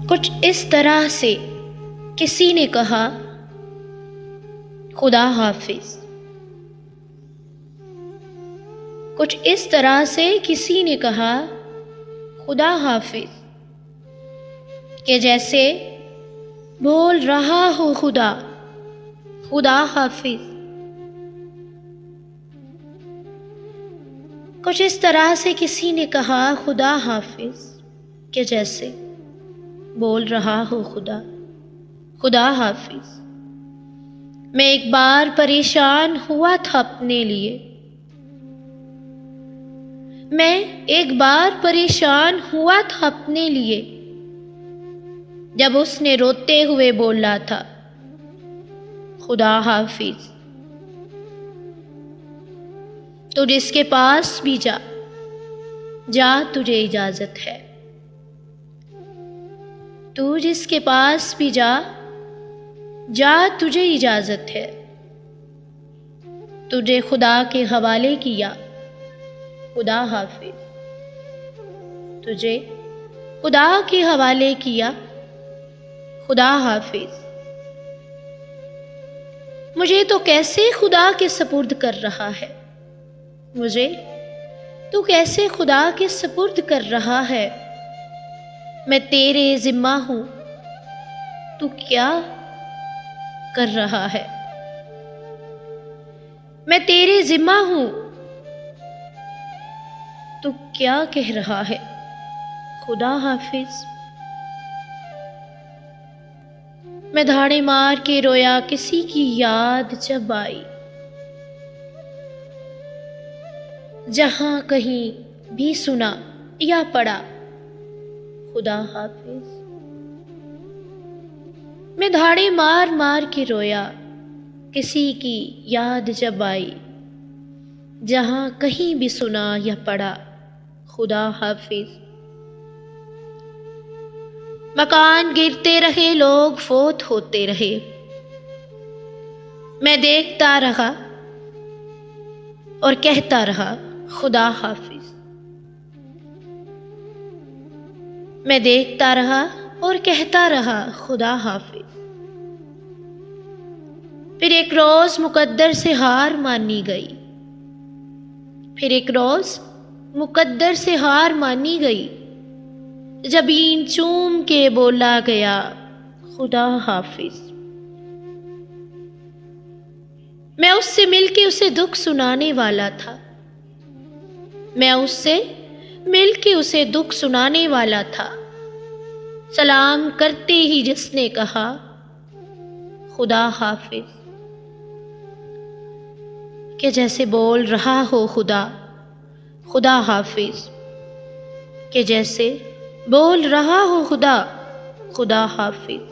कुछ इस तरह से किसी ने कहा खुदा हाफिज। कुछ इस तरह से किसी ने कहा खुदा हाफिज, कि जैसे बोल रहा हो खुदा, खुदा हाफिज। कुछ इस तरह से किसी ने कहा खुदा हाफिज, कि जैसे बोल रहा हो खुदा, खुदा हाफिज। मैं एक बार परेशान हुआ था अपने लिए, मैं एक बार परेशान हुआ था अपने लिए, जब उसने रोते हुए बोला था खुदा हाफिज। तू जिसके पास भी जा, जा तुझे इजाजत है। तू जिसके पास भी जा, जा तुझे इजाजत है। तुझे खुदा के हवाले किया, खुदा हाफिज। तुझे खुदा के हवाले किया, खुदा हाफिज। मुझे तो कैसे खुदा के सपुर्द कर रहा है, मुझे तू कैसे खुदा के सपुर्द कर रहा है। मैं तेरे जिम्मा हूं, तू क्या कर रहा है। मैं तेरे जिम्मा हूं, तू क्या कह रहा है, खुदा हाफिज। मैं धाड़े मार के रोया किसी की याद जब आई, जहां कहीं भी सुना या पढ़ा, खुदा हाफिज। मैं धाड़े मार मार के रोया किसी की याद जब आई, जहां कहीं भी सुना या पढ़ा, खुदा हाफिज। मकान गिरते रहे, लोग फोत होते रहे, मैं देखता रहा और कहता रहा खुदा हाफिज। मैं देखता रहा और कहता रहा खुदा हाफिज। फिर एक रोज मुकद्दर से हार मानी गई, फिर एक रोज मुकद्दर से हार मानी गई, जबीन चूम के बोला गया खुदा हाफिज। मैं उससे मिलके उसे दुख सुनाने वाला था, मैं उससे मिलके उसे दुख सुनाने वाला था। सलाम करते ही जिसने कहा खुदा हाफिज, कि जैसे बोल रहा हो खुदा, खुदा हाफिज। कि जैसे बोल रहा हो खुदा, खुदा हाफिज।